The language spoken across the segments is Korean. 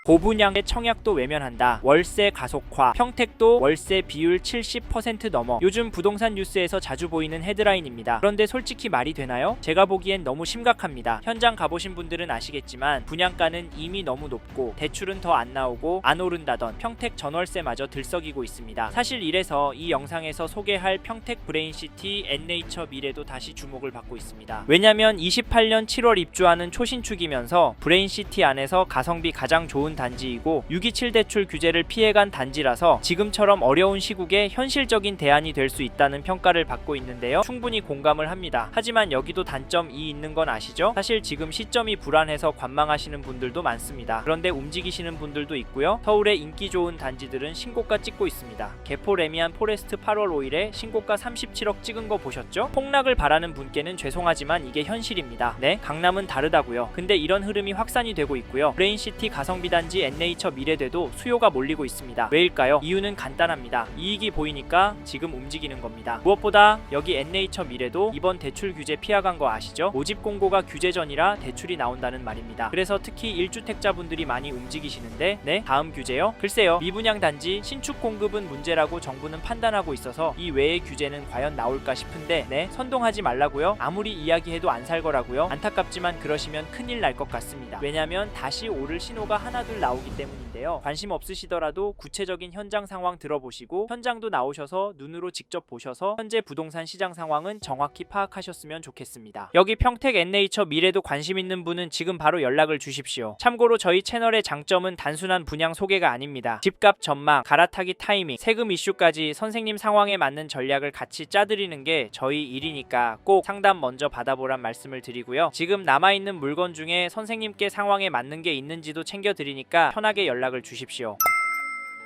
고분양의 청약도 외면한다. 월세 가속화. 평택도 월세 비율 70% 넘어. 요즘 부동산 뉴스에서 자주 보이는 헤드라인입니다. 그런데 솔직히 말이 되나요? 제가 보기엔 너무 심각합니다. 현장 가보신 분들은 아시겠지만 분양가는 이미 너무 높고 대출은 더 안 나오고 안 오른다던 평택 전월세마저 들썩이고 있습니다. 사실 이래서 이 영상에서 소개할 평택 브레인시티 엔네이처 미래도 다시 주목을 받고 있습니다. 왜냐면 28년 7월 입주하는 초신축이면서 브레인시티 안에서 가성비 가장 좋은 단지이고 627 대출 규제를 피해간 단지라서 지금처럼 어려운 시국에 현실적인 대안이 될 수 있다는 평가를 받고 있는데요. 충분히 공감을 합니다. 하지만 여기도 단점이 있는 건 아시죠? 사실 지금 시점이 불안해서 관망하시는 분들도 많습니다. 그런데 움직이시는 분들도 있고요. 서울의 인기 좋은 단지들은 신고가 찍고 있습니다. 개포 레미안 포레스트 8월 5일에 신고가 37억 찍은 거 보셨죠? 폭락을 바라는 분께는 죄송하지만 이게 현실입니다. 네, 강남은 다르다고요. 근데 이런 흐름이 확산이 되고 있고요. 브레인시티 가성비 단지 엔네이처 미래대도 수요가 몰리고 있습니다. 왜일까요? 이유는 간단합니다. 이익이 보이니까 지금 움직이는 겁니다. 무엇보다 여기 엔네이처 미래도 이번 대출 규제 피해간 거 아시죠? 모집 공고가 규제 전이라 대출이 나온다는 말입니다. 그래서 특히 1주택자분들이 많이 움직이시는데 네? 다음 규제요? 글쎄요. 미분양 단지 신축 공급은 문제라고 정부는 판단하고 있어서 이 외의 규제는 과연 나올까 싶은데 네? 선동하지 말라고요? 아무리 이야기해도 안 살 거라고요? 안타깝지만 그러시면 큰일 날 것 같습니다. 왜냐면 다시 오를 신호가 하나둘 나오기 때문인데요. 관심 없으시더라도 구체적인 현장 상황 들어보시고 현장도 나오셔서 눈으로 직접 보셔서 현재 부동산 시장 상황은 정확히 파악하셨으면 좋겠습니다. 여기 평택 엔네이처 미래도 관심 있는 분은 지금 바로 연락을 주십시오. 참고로 저희 채널의 장점은 단순한 분양 소개가 아닙니다. 집값 전망, 갈아타기 타이밍, 세금 이슈까지 선생님 상황에 맞는 전략을 같이 짜드리는 게 저희 일이니까 꼭 상담 먼저 받아보란 말씀을 드리고요. 지금 남아있는 물건 중에 선생님께 상황에 맞는 게 있는지도 챙겨드리니까 편하게 연락을 주십시오.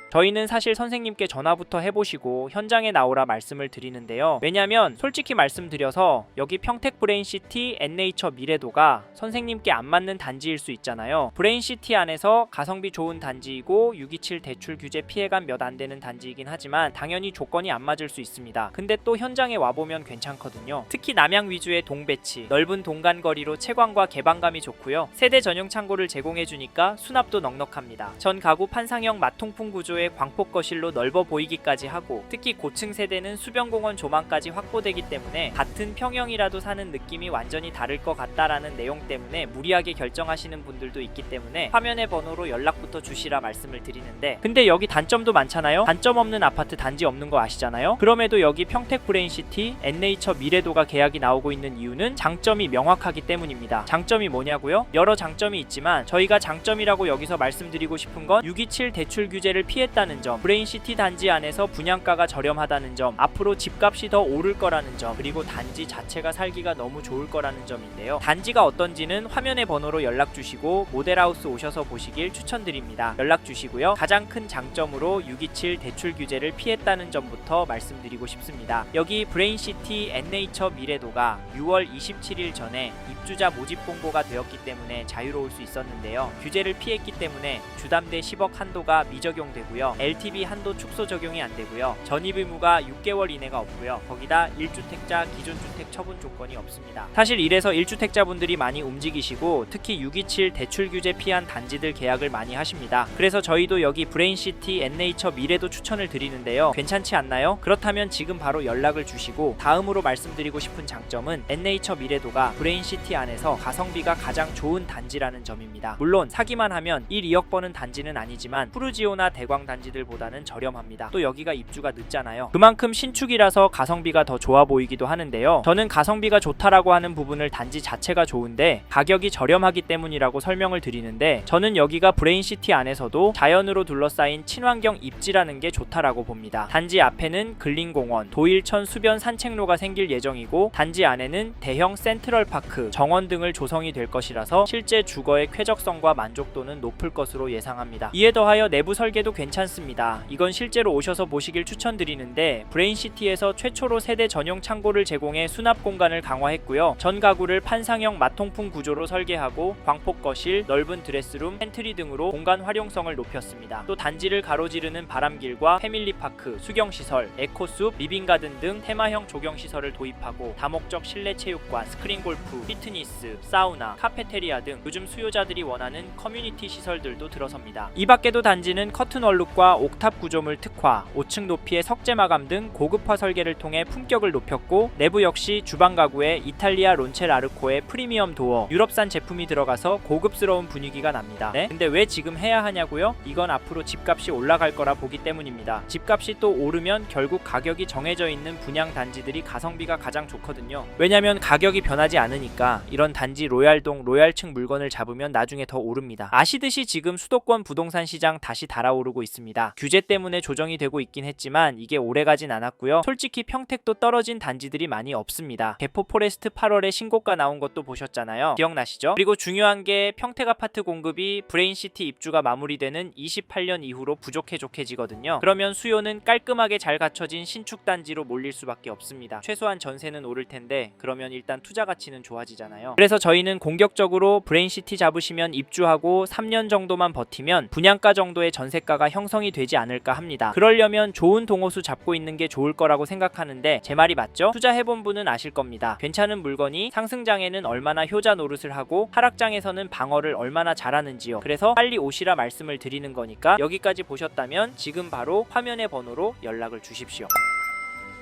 저희는 사실 선생님께 전화부터 해보시고 현장에 나오라 말씀을 드리는데요. 왜냐면 솔직히 말씀드려서 여기 평택 브레인시티 엔네이처 미래도가 선생님께 안 맞는 단지일 수 있잖아요. 브레인시티 안에서 가성비 좋은 단지이고 627 대출 규제 피해간 몇 안 되는 단지이긴 하지만 당연히 조건이 안 맞을 수 있습니다. 근데 또 현장에 와보면 괜찮거든요. 특히 남양 위주의 동배치, 넓은 동간거리로 채광과 개방감이 좋고요. 세대 전용 창고를 제공해주니까 수납도 넉넉합니다. 전 가구 판상형 마통풍 구조 광폭 거실로 넓어 보이기까지 하고 특히 고층 세대는 수변공원 조망까지 확보되기 때문에 같은 평형이라도 사는 느낌이 완전히 다를 것 같다라는 내용 때문에 무리하게 결정하시는 분들도 있기 때문에 화면의 번호로 연락부터 주시라 말씀을 드리는데 근데 여기 단점도 많잖아요. 단점 없는 아파트 단지 없는 거 아시잖아요. 그럼에도 여기 평택 브레인시티 엔네이처 미래도가 계약이 나오고 있는 이유는 장점이 명확하기 때문입니다. 장점이 뭐냐고요? 여러 장점이 있지만 저희가 장점이라고 여기서 말씀드리고 싶은 건 627 대출 규제를 피했다는 점, 브레인시티 단지 안에서 분양가가 저렴하다는 점, 앞으로 집값이 더 오를 거라는 점, 그리고 단지 자체가 살기가 너무 좋을 거라는 점인데요. 단지가 어떤지는 화면의 번호로 연락 주시고 모델하우스 오셔서 보시길 추천드립니다. 연락 주시고요. 가장 큰 장점으로 627 대출 규제를 피했다는 점부터 말씀드리고 싶습니다. 여기 브레인시티 엔네이처 미래도가 6월 27일 전에 입주자 모집 공고가 되었기 때문에 자유로울 수 있었는데요. 규제를 피했기 때문에 주담대 10억 한도가 미적용되고요. LTV 한도 축소 적용이 안 되고요. 전입 의무가 6개월 이내가 없고요. 거기다 1주택자 기존 주택 처분 조건이 없습니다. 사실 이래서 1주택자분들이 많이 움직이시고 특히 627 대출 규제 피한 단지들 계약을 많이 하십니다. 그래서 저희도 여기 브레인시티 엔네이처 미래도 추천을 드리는데요. 괜찮지 않나요? 그렇다면 지금 바로 연락을 주시고 다음으로 말씀드리고 싶은 장점은 엔네이처 미래도가 브레인시티 안에서 가성비가 가장 좋은 단지라는 점입니다. 물론 사기만 하면 1, 2억 버는 단지는 아니지만 푸르지오나 대광 단지들보다는 저렴합니다. 또 여기가 입주가 늦잖아요. 그만큼 신축이라서 가성비가 더 좋아 보이기도 하는데요. 저는 가성비가 좋다라고 하는 부분을 단지 자체가 좋은데 가격이 저렴하기 때문이라고 설명을 드리는데 저는 여기가 브레인시티 안에서도 자연으로 둘러싸인 친환경 입지라는 게 좋다라고 봅니다. 단지 앞에는 근린공원, 도일천 수변 산책로가 생길 예정이고 단지 안에는 대형 센트럴파크, 정원 등을 조성이 될 것이라서 실제 주거의 쾌적성과 만족도는 높을 것으로 예상합니다. 이에 더하여 내부 설계도 괜찮습니다. 괜찮습니다. 이건 실제로 오셔서 보시길 추천드리는데 브레인시티에서 최초로 세대 전용 창고를 제공해 수납 공간을 강화했고요. 전 가구를 판상형 마통풍 구조로 설계하고 광폭 거실, 넓은 드레스룸, 팬트리 등으로 공간 활용성을 높였습니다. 또 단지를 가로지르는 바람길과 패밀리파크, 수경시설, 에코숲, 리빙가든 등 테마형 조경시설을 도입하고 다목적 실내 체육관, 스크린골프, 피트니스, 사우나, 카페테리아 등 요즘 수요자들이 원하는 커뮤니티 시설들도 들어섭니다. 이 밖에도 단지는 커튼 원룩과 옥탑 구조물 특화, 5층 높이의 석재 마감 등 고급화 설계를 통해 품격을 높였고 내부 역시 주방 가구에 이탈리아 론체라르코의 프리미엄 도어, 유럽산 제품이 들어가서 고급스러운 분위기가 납니다. 네? 근데 왜 지금 해야 하냐고요? 이건 앞으로 집값이 올라갈 거라 보기 때문입니다. 집값이 또 오르면 결국 가격이 정해져 있는 분양 단지들이 가성비가 가장 좋거든요. 왜냐면 가격이 변하지 않으니까. 이런 단지 로얄동 로얄층 물건을 잡으면 나중에 더 오릅니다. 아시듯이 지금 수도권 부동산 시장 다시 달아오르고 있습니다. 규제 때문에 조정이 되고 있긴 했지만 이게 오래가진 않았고요. 솔직히 평택도 떨어진 단지들이 많이 없습니다. 개포 포레스트 8월에 신고가 나온 것도 보셨잖아요. 기억나시죠? 그리고 중요한 게 평택 아파트 공급이 브레인시티 입주가 마무리되는 28년 이후로 부족해지거든요. 그러면 수요는 깔끔하게 잘 갖춰진 신축 단지로 몰릴 수밖에 없습니다. 최소한 전세는 오를 텐데 그러면 일단 투자 가치는 좋아지잖아요. 그래서 저희는 공격적으로 브레인시티 잡으시면 입주하고 3년 정도만 버티면 분양가 정도의 전세가가 형성이 되지 않을까 합니다. 그러려면 좋은 동호수 잡고 있는 게 좋을 거라고 생각하는데 제 말이 맞죠? 투자해본 분은 아실 겁니다. 괜찮은 물건이 상승장에는 얼마나 효자 노릇을 하고 하락장에서는 방어를 얼마나 잘하는지요. 그래서 빨리 오시라 말씀을 드리는 거니까 여기까지 보셨다면 지금 바로 화면의 번호로 연락을 주십시오.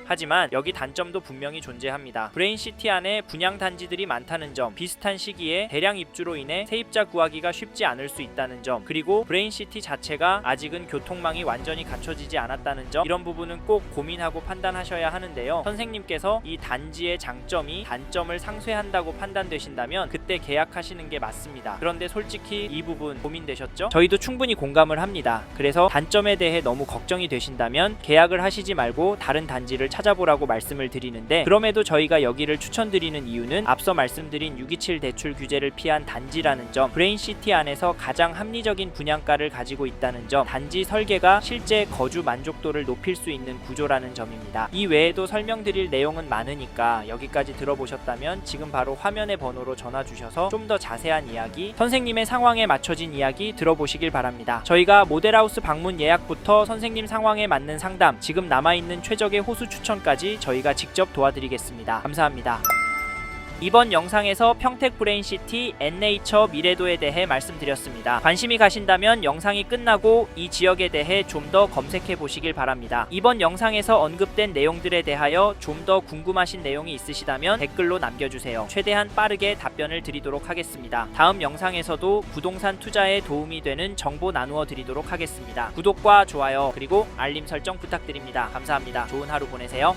하지만 여기 단점도 분명히 존재합니다. 브레인시티 안에 분양 단지들이 많다는 점, 비슷한 시기에 대량 입주로 인해 세입자 구하기가 쉽지 않을 수 있다는 점, 그리고 브레인시티 자체가 아직은 교통망이 완전히 갖춰지지 않았다는 점, 이런 부분은 꼭 고민하고 판단하셔야 하는데요. 선생님께서 이 단지의 장점이 단점을 상쇄한다고 판단되신다면 그때 계약하시는 게 맞습니다. 그런데 솔직히 이 부분 고민되셨죠? 저희도 충분히 공감을 합니다. 그래서 단점에 대해 너무 걱정이 되신다면 계약을 하시지 말고 다른 단지를 찾아보라고 말씀을 드리는데, 그럼에도 저희가 여기를 추천드리는 이유는 앞서 말씀드린 627 대출 규제를 피한 단지라는 점, 브레인시티 안에서 가장 합리적인 분양가를 가지고 있다는 점, 단지 설계가 실제 거주 만족도를 높일 수 있는 구조라는 점입니다. 이 외에도 설명드릴 내용은 많으니까 여기까지 들어보셨다면 지금 바로 화면의 번호로 전화 주셔서 좀 더 자세한 이야기, 선생님의 상황에 맞춰진 이야기 들어보시길 바랍니다. 저희가 모델하우스 방문 예약부터 선생님 상황에 맞는 상담, 지금 남아있는 최적의 호수 추천까지 저희가 직접 도와드리겠습니다. 감사합니다. 이번 영상에서 평택 브레인시티 엔네이처 미래도에 대해 말씀드렸습니다. 관심이 가신다면 영상이 끝나고 이 지역에 대해 좀 더 검색해 보시길 바랍니다. 이번 영상에서 언급된 내용들에 대하여 좀 더 궁금하신 내용이 있으시다면 댓글로 남겨주세요. 최대한 빠르게 답변을 드리도록 하겠습니다. 다음 영상에서도 부동산 투자에 도움이 되는 정보 나누어 드리도록 하겠습니다. 구독과 좋아요 그리고 알림 설정 부탁드립니다. 감사합니다. 좋은 하루 보내세요.